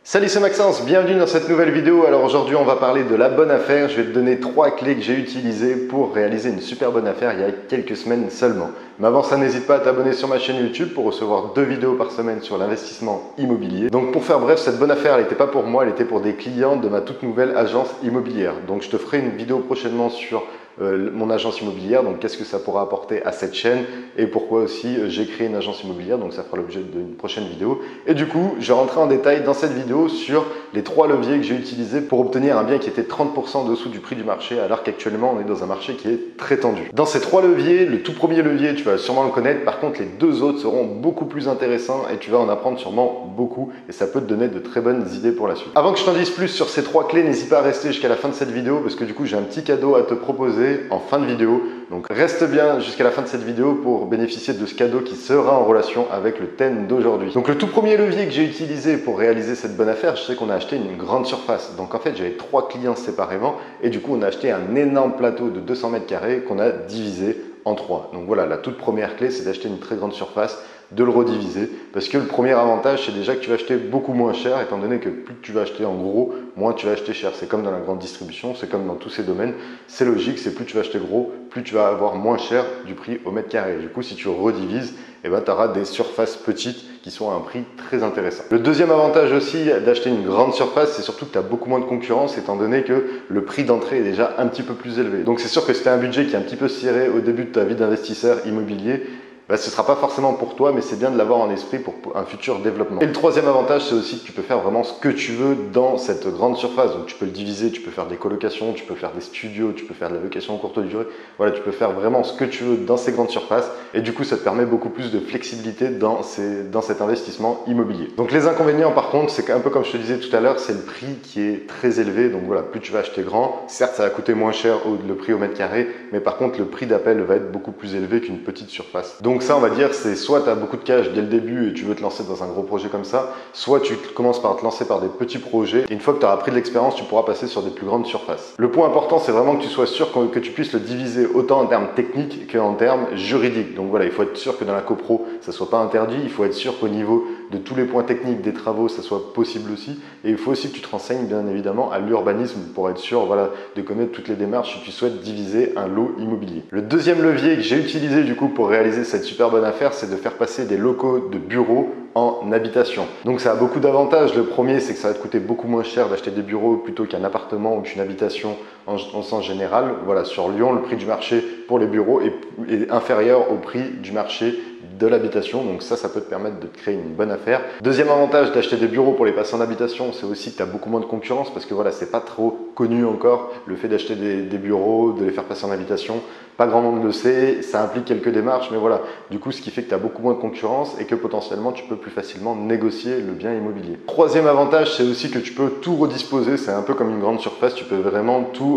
Salut, c'est Maxence, bienvenue dans cette nouvelle vidéo. Alors aujourd'hui on va parler de la bonne affaire. Je vais te donner 3 clés que j'ai utilisées pour réaliser une super bonne affaire il y a quelques semaines seulement. Mais avant ça, n'hésite pas à t'abonner sur ma chaîne YouTube pour recevoir 2 vidéos par semaine sur l'investissement immobilier. Donc pour faire bref, cette bonne affaire elle n'était pas pour moi, elle était pour des clients de ma toute nouvelle agence immobilière. Donc je te ferai une vidéo prochainement sur mon agence immobilière, donc qu'est-ce que ça pourra apporter à cette chaîne et pourquoi aussi j'ai créé une agence immobilière, donc ça fera l'objet d'une prochaine vidéo. Et du coup, je vais rentrer en détail dans cette vidéo sur les 3 leviers que j'ai utilisés pour obtenir un bien qui était 30% en dessous du prix du marché, alors qu'actuellement on est dans un marché qui est très tendu. Dans ces 3 leviers, le tout premier levier, tu vas sûrement le connaître, par contre les 2 autres seront beaucoup plus intéressants et tu vas en apprendre sûrement beaucoup et ça peut te donner de très bonnes idées pour la suite. Avant que je t'en dise plus sur ces 3 clés, n'hésite pas à rester jusqu'à la fin de cette vidéo parce que du coup j'ai un petit cadeau à te proposer en fin de vidéo. Donc reste bien jusqu'à la fin de cette vidéo pour bénéficier de ce cadeau qui sera en relation avec le thème d'aujourd'hui. Donc le tout premier levier que j'ai utilisé pour réaliser cette bonne affaire, je sais qu'on a acheté une grande surface. Donc en fait j'avais 3 clients séparément et du coup on a acheté un énorme plateau de 200 mètres carrés qu'on a divisé en 3. Donc voilà, la toute première clé c'est d'acheter une très grande surface, de le rediviser, parce que le premier avantage c'est déjà que tu vas acheter beaucoup moins cher, étant donné que plus tu vas acheter en gros, moins tu vas acheter cher. C'est comme dans la grande distribution, c'est comme dans tous ces domaines, c'est logique, c'est plus tu vas acheter gros, plus tu vas avoir moins cher du prix au mètre carré. Du coup si tu redivises, tu auras des surfaces petites qui sont à un prix très intéressant. Le deuxième avantage aussi d'acheter une grande surface, c'est surtout que tu as beaucoup moins de concurrence, étant donné que le prix d'entrée est déjà un petit peu plus élevé. Donc c'est sûr que si tu as un budget qui est un petit peu serré au début de ta vie d'investisseur immobilier, ce ne sera pas forcément pour toi, mais c'est bien de l'avoir en esprit pour un futur développement. Et le troisième avantage, c'est aussi que tu peux faire vraiment ce que tu veux dans cette grande surface. Donc tu peux le diviser, tu peux faire des colocations, tu peux faire des studios, tu peux faire de la location courte durée. Voilà, tu peux faire vraiment ce que tu veux dans ces grandes surfaces. Et du coup, ça te permet beaucoup plus de flexibilité dans cet investissement immobilier. Donc les inconvénients, par contre, c'est un peu comme je te disais tout à l'heure, c'est le prix qui est très élevé. Donc voilà, plus tu vas acheter grand, certes, ça va coûter moins cher le prix au mètre carré, mais par contre, le prix d'appel va être beaucoup plus élevé qu'une petite surface. Donc ça, on va dire, c'est soit tu as beaucoup de cash dès le début et tu veux te lancer dans un gros projet comme ça, soit tu commences par te lancer par des petits projets et une fois que tu auras pris de l'expérience, tu pourras passer sur des plus grandes surfaces. Le point important, c'est vraiment que tu sois sûr que tu puisses le diviser autant en termes techniques qu'en termes juridiques. Donc voilà, il faut être sûr que dans la copro, ça ne soit pas interdit, il faut être sûr qu'au niveau de tous les points techniques des travaux, ça soit possible aussi. Et il faut aussi que tu te renseignes bien évidemment à l'urbanisme pour être sûr de connaître toutes les démarches si tu souhaites diviser un lot immobilier. Le deuxième levier que j'ai utilisé du coup pour réaliser cette super bonne affaire, c'est de faire passer des locaux de bureaux en habitation. Donc ça a beaucoup d'avantages. Le premier, c'est que ça va te coûter beaucoup moins cher d'acheter des bureaux plutôt qu'un appartement ou qu'une habitation en sens général. Voilà, sur Lyon, le prix du marché pour les bureaux est inférieur au prix du marché de l'habitation. Donc ça peut te permettre de te créer une bonne affaire. Deuxième avantage d'acheter des bureaux pour les passer en habitation, c'est aussi que tu as beaucoup moins de concurrence parce que voilà, c'est pas trop connu encore le fait d'acheter des bureaux, de les faire passer en habitation. Pas grand monde le sait, ça implique quelques démarches, mais voilà. Du coup, ce qui fait que tu as beaucoup moins de concurrence et que potentiellement, tu peux plus facilement négocier le bien immobilier. Troisième avantage, c'est aussi que tu peux tout redisposer. C'est un peu comme une grande surface, tu peux vraiment tout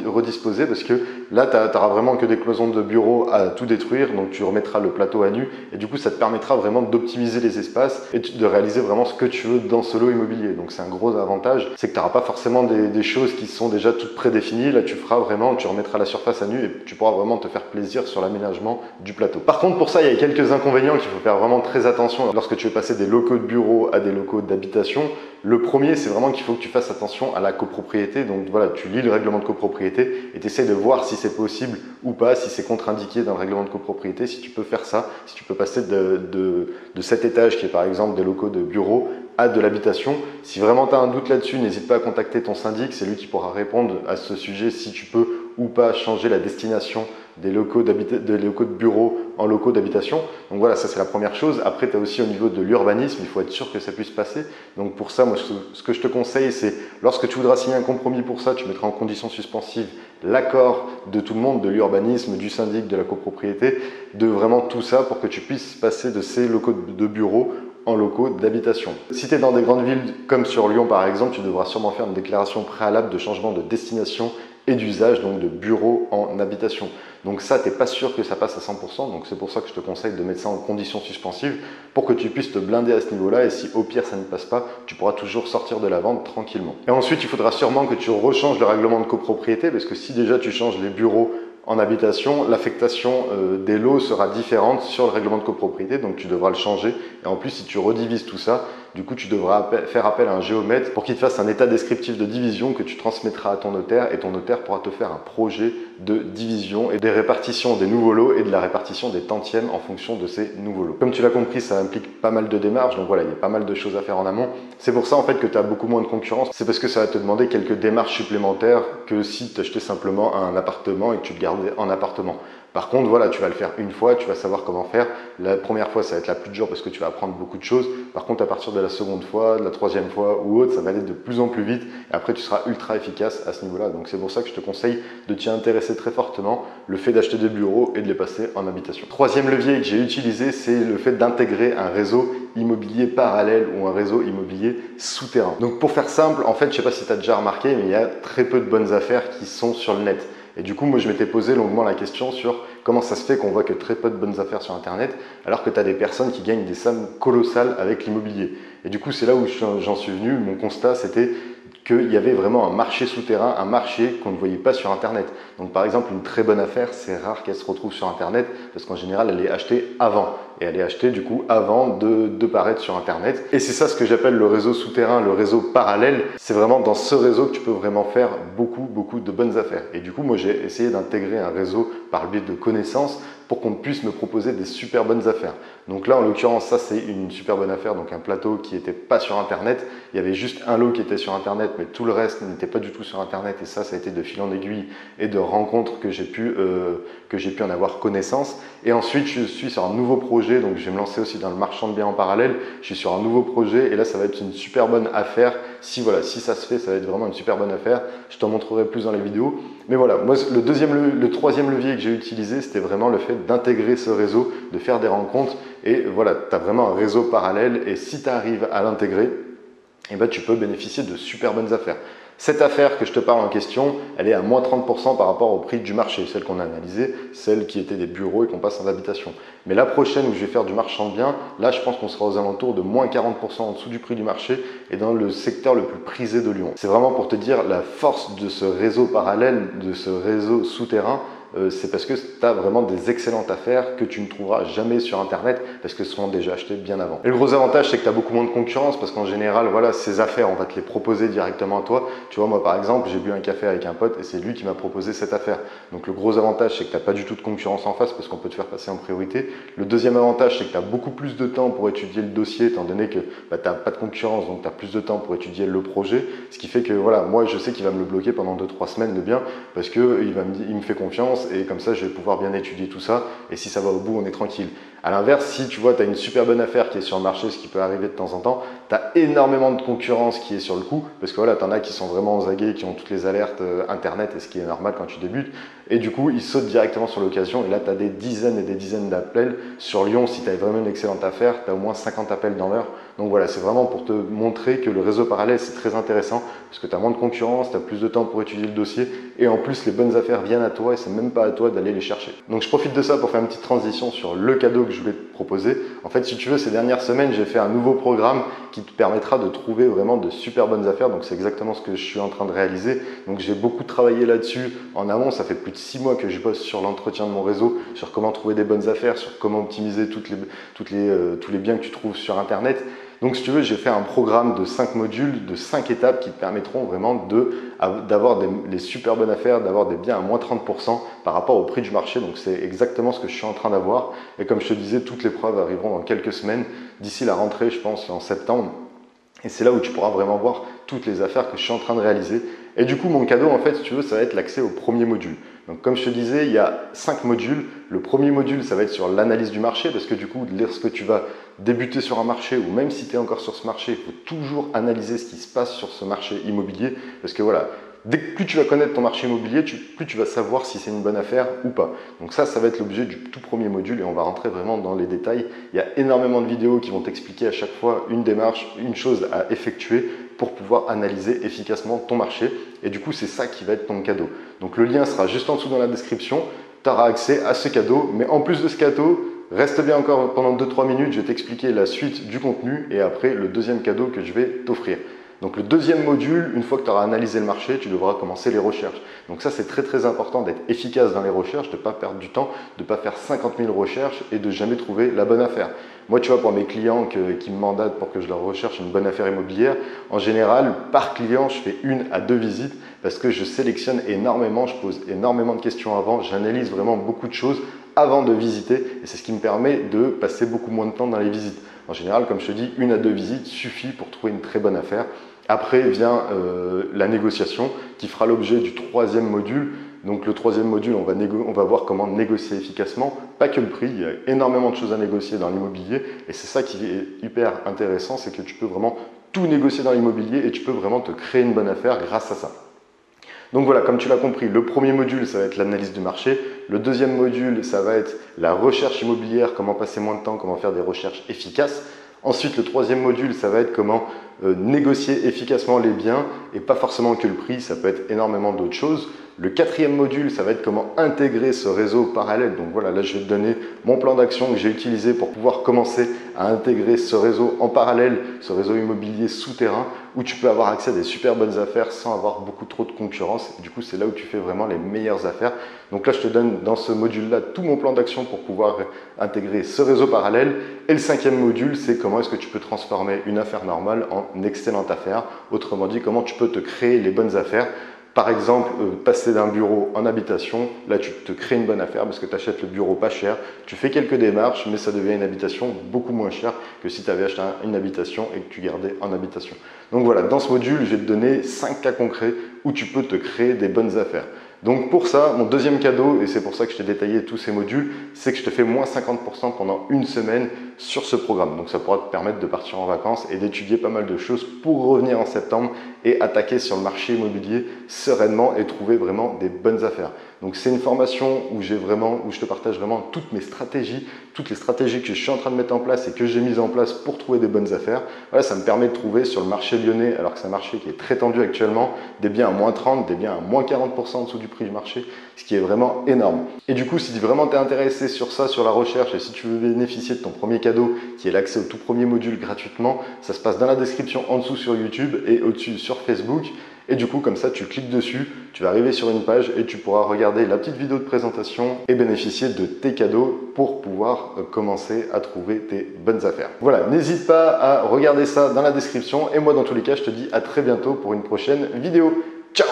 redisposer parce que là, tu n'auras vraiment que des cloisons de bureau à tout détruire, donc tu remettras le plateau à nu et du coup, ça te permettra vraiment d'optimiser les espaces et de réaliser vraiment ce que tu veux dans ce lot immobilier. Donc, c'est un gros avantage, c'est que tu n'auras pas forcément des choses qui sont déjà toutes prédéfinies. Là, tu remettras la surface à nu et tu pourras vraiment te faire plaisir sur l'aménagement du plateau. Par contre, pour ça, il y a quelques inconvénients qu'il faut faire vraiment très attention lorsque tu veux passer des locaux de bureau à des locaux d'habitation. Le premier, c'est vraiment qu'il faut que tu fasses attention à la copropriété. Donc voilà, tu lis le règlement de copropriété et tu essaies de voir si c'est possible ou pas, si c'est contre-indiqué dans le règlement de copropriété, si tu peux faire ça, si tu peux passer de cet étage qui est par exemple des locaux de bureau à de l'habitation. Si vraiment tu as un doute là-dessus, n'hésite pas à contacter ton syndic, c'est lui qui pourra répondre à ce sujet si tu peux ou pas changer la destination des locaux de bureau en locaux d'habitation. Donc voilà, ça c'est la première chose. Après, tu as aussi au niveau de l'urbanisme, il faut être sûr que ça puisse passer. Donc pour ça, moi, ce que je te conseille, c'est lorsque tu voudras signer un compromis pour ça, tu mettras en condition suspensive l'accord de tout le monde, de l'urbanisme, du syndic, de la copropriété, de vraiment tout ça pour que tu puisses passer de ces locaux de bureau en locaux d'habitation. Si tu es dans des grandes villes comme sur Lyon par exemple, tu devras sûrement faire une déclaration préalable de changement de destination et d'usage, donc de bureau en habitation. Donc ça, tu n'es pas sûr que ça passe à 100%, donc c'est pour ça que je te conseille de mettre ça en condition suspensive pour que tu puisses te blinder à ce niveau-là et si au pire ça ne passe pas, tu pourras toujours sortir de la vente tranquillement. Et ensuite, il faudra sûrement que tu rechanges le règlement de copropriété parce que si déjà tu changes les bureaux en habitation, l'affectation des lots sera différente sur le règlement de copropriété, donc tu devras le changer. Et en plus, si tu redivises tout ça, Du coup, tu devras faire appel à un géomètre pour qu'il te fasse un état descriptif de division que tu transmettras à ton notaire et ton notaire pourra te faire un projet de division et des répartitions des nouveaux lots et de la répartition des tantièmes en fonction de ces nouveaux lots. Comme tu l'as compris, ça implique pas mal de démarches, donc voilà, il y a pas mal de choses à faire en amont. C'est pour ça en fait que tu as beaucoup moins de concurrence. C'est parce que ça va te demander quelques démarches supplémentaires que si tu achetais simplement un appartement et que tu le gardais en appartement. Par contre, voilà, tu vas le faire une fois, tu vas savoir comment faire. La première fois, ça va être la plus dure parce que tu vas apprendre beaucoup de choses. Par contre, à partir de la seconde fois, de la troisième fois ou autre, ça va aller de plus en plus vite. Et après, tu seras ultra efficace à ce niveau-là. Donc, c'est pour ça que je te conseille de t'y intéresser très fortement, le fait d'acheter des bureaux et de les passer en habitation. Troisième levier que j'ai utilisé, c'est le fait d'intégrer un réseau immobilier parallèle ou un réseau immobilier souterrain. Donc, pour faire simple, en fait, je ne sais pas si tu as déjà remarqué, mais il y a très peu de bonnes affaires qui sont sur le net. Et du coup, moi, je m'étais posé longuement la question sur comment ça se fait qu'on voit que très peu de bonnes affaires sur Internet, alors que tu as des personnes qui gagnent des sommes colossales avec l'immobilier. Et du coup, c'est là où j'en suis venu. Mon constat, c'était qu'il y avait vraiment un marché souterrain, un marché qu'on ne voyait pas sur Internet. Donc par exemple, une très bonne affaire, c'est rare qu'elle se retrouve sur Internet, parce qu'en général, elle est achetée avant. Et elle est achetée du coup avant de paraître sur Internet. Et c'est ça ce que j'appelle le réseau souterrain, le réseau parallèle. C'est vraiment dans ce réseau que tu peux vraiment faire beaucoup de bonnes affaires. Et du coup, moi, j'ai essayé d'intégrer un réseau par le biais de connaissances pour qu'on puisse me proposer des super bonnes affaires. Donc là, en l'occurrence, ça c'est une super bonne affaire, donc un plateau qui n'était pas sur Internet. Il y avait juste un lot qui était sur Internet, mais tout le reste n'était pas du tout sur Internet. Et ça a été de fil en aiguille et de rencontres que j'ai pu en avoir connaissance. Et ensuite, je suis sur un nouveau projet, donc je vais me lancer aussi dans le marchand de biens en parallèle. Je suis sur un nouveau projet et là, ça va être une super bonne affaire. Si ça se fait, ça va être vraiment une super bonne affaire. Je t'en montrerai plus dans les vidéos. Mais voilà, moi, le troisième levier que j'ai utilisé, c'était vraiment le fait d'intégrer ce réseau, de faire des rencontres. Et voilà, tu as vraiment un réseau parallèle et si tu arrives à l'intégrer, eh ben, tu peux bénéficier de super bonnes affaires. Cette affaire que je te parle en question, elle est à moins 30% par rapport au prix du marché, celle qu'on a analysée, celle qui était des bureaux et qu'on passe en habitation. Mais la prochaine où je vais faire du marchand de biens, là je pense qu'on sera aux alentours de moins 40% en dessous du prix du marché et dans le secteur le plus prisé de Lyon. C'est vraiment pour te dire la force de ce réseau parallèle, de ce réseau souterrain. C'est parce que tu as vraiment des excellentes affaires que tu ne trouveras jamais sur Internet parce qu'elles seront déjà achetées bien avant. Et le gros avantage, c'est que tu as beaucoup moins de concurrence parce qu'en général, voilà, ces affaires, on va te les proposer directement à toi. Tu vois, moi par exemple, j'ai bu un café avec un pote et c'est lui qui m'a proposé cette affaire. Donc le gros avantage, c'est que tu n'as pas du tout de concurrence en face parce qu'on peut te faire passer en priorité. Le deuxième avantage, c'est que tu as beaucoup plus de temps pour étudier le dossier étant donné que tu n'as pas de concurrence, donc tu as plus de temps pour étudier le projet. Ce qui fait que voilà, moi je sais qu'il va me le bloquer pendant 2-3 semaines le bien parce qu'il me fait confiance. Et comme ça, je vais pouvoir bien étudier tout ça. Et si ça va au bout, on est tranquille. À l'inverse, si tu vois, tu as une super bonne affaire qui est sur le marché, ce qui peut arriver de temps en temps, tu as énormément de concurrence qui est sur le coup. Parce que voilà, tu en as qui sont vraiment aux aguets, qui ont toutes les alertes Internet, et ce qui est normal quand tu débutes. Et du coup, ils sautent directement sur l'occasion. Et là, tu as des dizaines et des dizaines d'appels. Sur Lyon, si tu as vraiment une excellente affaire, tu as au moins 50 appels dans l'heure. Donc voilà, c'est vraiment pour te montrer que le réseau parallèle, c'est très intéressant parce que tu as moins de concurrence, tu as plus de temps pour étudier le dossier et en plus, les bonnes affaires viennent à toi et c'est même pas à toi d'aller les chercher. Donc je profite de ça pour faire une petite transition sur le cadeau que je voulais te proposer. En fait, si tu veux, ces dernières semaines, j'ai fait un nouveau programme qui te permettra de trouver vraiment de super bonnes affaires. Donc c'est exactement ce que je suis en train de réaliser. Donc j'ai beaucoup travaillé là-dessus en amont. Ça fait plus de 6 mois que je bosse sur l'entretien de mon réseau, sur comment trouver des bonnes affaires, sur comment optimiser tous les biens que tu trouves sur Internet. Donc, si tu veux, j'ai fait un programme de 5 modules, de 5 étapes qui te permettront vraiment d'avoir les super bonnes affaires, d'avoir des biens à moins 30% par rapport au prix du marché. Donc, c'est exactement ce que je suis en train d'avoir. Et comme je te disais, toutes les preuves arriveront dans quelques semaines, d'ici la rentrée, je pense, en septembre. Et c'est là où tu pourras vraiment voir toutes les affaires que je suis en train de réaliser. Et du coup, mon cadeau, en fait, si tu veux, ça va être l'accès au premier module. Donc, comme je te disais, il y a 5 modules. Le premier module, ça va être sur l'analyse du marché parce que du coup, lorsque tu vas débuter sur un marché ou même si tu es encore sur ce marché, il faut toujours analyser ce qui se passe sur ce marché immobilier parce que voilà, plus tu vas connaître ton marché immobilier, plus tu vas savoir si c'est une bonne affaire ou pas. Donc ça va être l'objet du tout premier module et on va rentrer vraiment dans les détails. Il y a énormément de vidéos qui vont t'expliquer à chaque fois une démarche, une chose à effectuer pour pouvoir analyser efficacement ton marché. Et du coup, c'est ça qui va être ton cadeau. Donc le lien sera juste en dessous dans la description. Tu auras accès à ce cadeau. Mais en plus de ce cadeau, reste bien encore pendant 2-3 minutes. Je vais t'expliquer la suite du contenu et après le deuxième cadeau que je vais t'offrir. Donc le deuxième module, une fois que tu auras analysé le marché, tu devras commencer les recherches. Donc ça, c'est très très important d'être efficace dans les recherches, de ne pas perdre du temps, de ne pas faire 50 000 recherches et de jamais trouver la bonne affaire. Moi, tu vois, pour mes clients qui me mandatent pour que je leur recherche une bonne affaire immobilière, en général, par client, je fais 1 à 2 visites parce que je sélectionne énormément, je pose énormément de questions avant, j'analyse vraiment beaucoup de choses avant de visiter et c'est ce qui me permet de passer beaucoup moins de temps dans les visites. En général, comme je te dis, 1 à 2 visites suffit pour trouver une très bonne affaire. Après vient la négociation qui fera l'objet du troisième module. Donc le troisième module, on va voir comment négocier efficacement, pas que le prix, il y a énormément de choses à négocier dans l'immobilier et c'est ça qui est hyper intéressant, c'est que tu peux vraiment tout négocier dans l'immobilier et tu peux vraiment te créer une bonne affaire grâce à ça. Donc voilà, comme tu l'as compris, le premier module, ça va être l'analyse du marché. Le deuxième module, ça va être la recherche immobilière, comment passer moins de temps, comment faire des recherches efficaces. Ensuite, le troisième module, ça va être comment négocier efficacement les biens et pas forcément que le prix, ça peut être énormément d'autres choses. Le quatrième module, ça va être comment intégrer ce réseau parallèle. Donc voilà, là je vais te donner mon plan d'action que j'ai utilisé pour pouvoir commencer à intégrer ce réseau en parallèle, ce réseau immobilier souterrain où tu peux avoir accès à des super bonnes affaires sans avoir beaucoup trop de concurrence. Du coup, c'est là où tu fais vraiment les meilleures affaires. Donc là, je te donne dans ce module-là tout mon plan d'action pour pouvoir intégrer ce réseau parallèle. Et le cinquième module, c'est comment est-ce que tu peux transformer une affaire normale en excellente affaire. Autrement dit, comment tu peux te créer les bonnes affaires. Par exemple, passer d'un bureau en habitation, là tu te crées une bonne affaire parce que tu achètes le bureau pas cher, tu fais quelques démarches, mais ça devient une habitation beaucoup moins chère que si tu avais acheté une habitation et que tu gardais en habitation. Donc voilà, dans ce module, je vais te donner 5 cas concrets où tu peux te créer des bonnes affaires. Donc pour ça, mon deuxième cadeau, et c'est pour ça que je t'ai détaillé tous ces modules, c'est que je te fais moins 50% pendant une semaine sur ce programme. Donc ça pourra te permettre de partir en vacances et d'étudier pas mal de choses pour revenir en septembre et attaquer sur le marché immobilier sereinement et trouver vraiment des bonnes affaires. Donc c'est une formation où je te partage vraiment toutes mes stratégies, toutes les stratégies que je suis en train de mettre en place et que j'ai mises en place pour trouver des bonnes affaires. Voilà, ça me permet de trouver sur le marché lyonnais, alors que c'est un marché qui est très tendu actuellement, des biens à moins 30, des biens à moins 40% en dessous du prix du marché, ce qui est vraiment énorme. Et du coup, si vraiment tu es intéressé sur ça, sur la recherche, et si tu veux bénéficier de ton premier cadeau, qui est l'accès au tout premier module gratuitement, ça se passe dans la description en dessous sur YouTube et au-dessus sur Facebook. Et du coup, comme ça, tu cliques dessus, tu vas arriver sur une page et tu pourras regarder la petite vidéo de présentation et bénéficier de tes cadeaux pour pouvoir commencer à trouver tes bonnes affaires. Voilà, n'hésite pas à regarder ça dans la description et moi, dans tous les cas, je te dis à très bientôt pour une prochaine vidéo. Ciao!